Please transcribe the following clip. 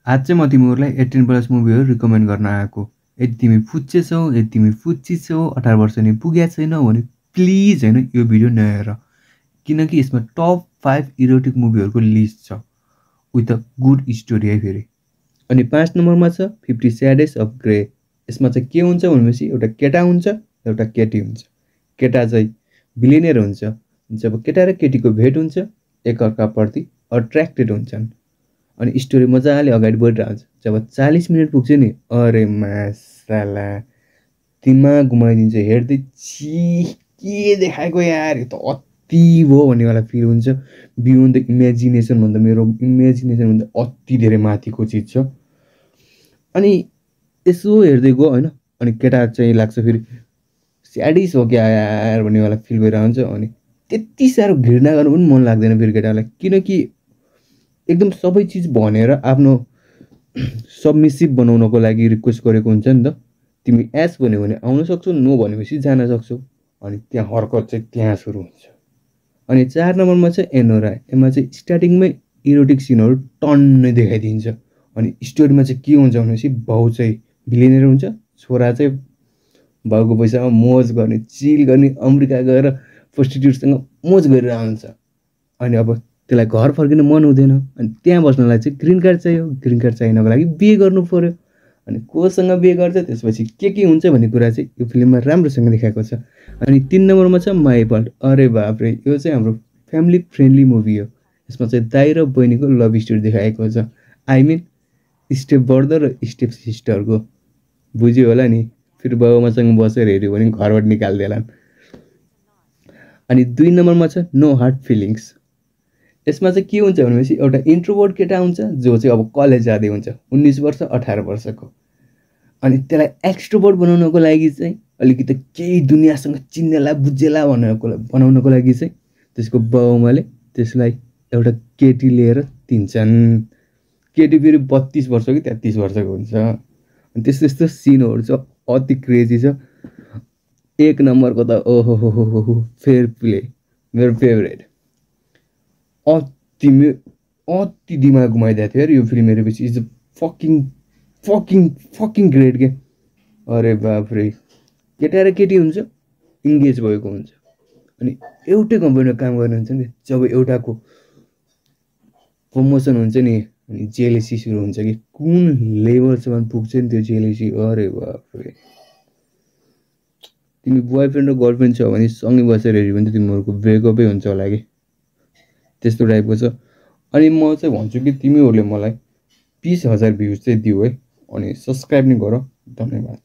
आज चाहिँ म तिमीहरूलाई 18+ मुभीहरू रिकमेन्ड गर्न आएको। यदि तिमी फुच्चे छौ, यदि तिमी फुच्ची छौ, 18 वर्ष नि पुगेको छैनौ भने प्लिज होइन यो भिडियो नहेर, किनकि यसमा टप 5 इरोटिक मुभीहरूको लिस्ट छ विथ अ गुड स्टोरी है फेरि। अनि 5 नम्बरमा छ 50 स्याडेस्ट अफ ग्रे। यसमा चाहिँ के हुन्छ भनेपछि एउटा केटा हुन्छ, एउटा केटी हुन्छ। केटा चाहिँ बिलिनियर हुन्छ। जब केटा र केटीको भेट हुन्छ, एकअर्काप्रति अट्र्याक्टेड हुन्छन् अनि स्टोरी मजाले अगाडि बढिरहेको हुन्छ। जब 40 मिनट पुग्छ नि, अरे मासाला दिमाग घुमाइदिन्छ। हेर्दै छि के देखाएको यार, यो त अति भयो भन्नेवाला फिल हुन्छ। बियोन्ड द इमेजिनेसन भन्दा मेरो इमेजिनेसन भन्दा अति धेरै माथिको चिज छ। अनि यसो हेर्दै गयो होइन, अनि केटा चाहिँ लाग्छ फेरि स्याडिस हो क्या यार भन्नेवाला फिल भइरहेको हुन्छ। अनि त्यति साह्रो घृणा गर्नु पनि मन लाग्दैन फेरि केटालाई, किनकि एकदम सबै चिज भनेर आफ्नो सबमिसिभ बनाउनको लागि रिक्वेस्ट गरेको हुन्छ नि त। तिमी एस भन्यो भने आउन सक्छौ, नो भनेपछि जान सक्छौ। अनि त्यहाँ हरकत चाहिँ त्यहाँ सुरु हुन्छ। अनि 4 नम्बरमा चाहिँ एनोरा। यसमा चाहिँ स्टार्टिङमै इरोटिक सिनहरू टन्नै देखाइदिन्छ। अनि स्टोरीमा चाहिँ के हुन्छ भनेपछि बाउ चाहिँ बिलिनियर हुन्छ, छोरा चाहिँ बाउको पैसामा मोज गर्ने, चिल गर्ने, अमेरिका गएर प्रोस्टिट्युटसँग मोज गरिरहेको हुन्छ। अनि अब त्यसलाई घर फर्किन मन हुँदैन, अनि त्यहाँ बस्नलाई चाहिँ ग्रिन कार्ड चाहियो। ग्रिन कार्ड चाहिनको लागि बिहे गर्नु पर्यो। अनि कोसँग बिहे गर्छ, त्यसपछि के हुन्छ भन्ने कुरा चाहिँ यो फिल्ममा राम्रोसँग देखाएको छ। अनि 3 नम्बरमा छ माई फल्ट। अरे बापरे, यो चाहिँ हाम्रो फ्यामिली फ्रेन्डली मुभी हो। यसमा चाहिँ दाइ र बहिनीको लभ स्टोरी देखाएको छ। आई मिन स्टेप ब्रदर र स्टेप सिस्टरको। बुझ्यो होला नि, फेरि बाबुआमासँग बसेर हेऱ्यो भने घरबाट निकालिदिएलान्। अनि 2 नम्बरमा छ नो हार्ड फिलिङ्स। यसमा चाहिँ के हुन्छ भनेपछि एउटा इन्ट्रोभर्ट केटा हुन्छ जो चाहिँ अब कलेज जाँदै हुन्छ, 19 वर्ष 18 वर्षको। अनि त्यसलाई एक्सट्रोभर्ट बनाउनको लागि चाहिँ अलिकति केही दुनियाँसँग चिन्नेला बुझेला बनाउनको लागि चाहिँ त्यसको बाउआमाले त्यसलाई एउटा केटी लिएर दिन्छन्। केटी फेरि 32 वर्ष कि 33 वर्षको हुन्छ। अनि त्यस्तो यस्तो सिनहरू छ, अति क्रेजी छ। 1 नम्बरको त ओहो हो फेयर प्ले, मेरो फेभरेट। अति दिमाग घुमाइदिएको थियो यार यो फिल्म हेरेपछि। Is fucking fucking fucking great के। अरे बापरे, केटा र केटी हुन्छ, इङ्गेज भएको हुन्छ, अनि एउटै कम्पनीमा काम गर्ने हुन्छ नि। जब एउटाको प्रमोसन हुन्छ नि, अनि जेलेसी सुरु हुन्छ कि कुन लेभलसम्म पुग्छ नि त्यो जेलेसी। अरे बापरे, तिमी बोयफ्रेन्ड र गर्लफ्रेन्ड छ भने सँगै बसेर हेऱ्यो भने त तिमीहरूको ब्रेकअपै हुन्छ होला कि, त्यस्तो टाइपको छ। अनि म चाहिँ भन्छु कि तिमीहरूले मलाई 20,000 भ्युज चाहिँ दियो है, अनि सब्सक्राइब नि गर। धन्यवाद।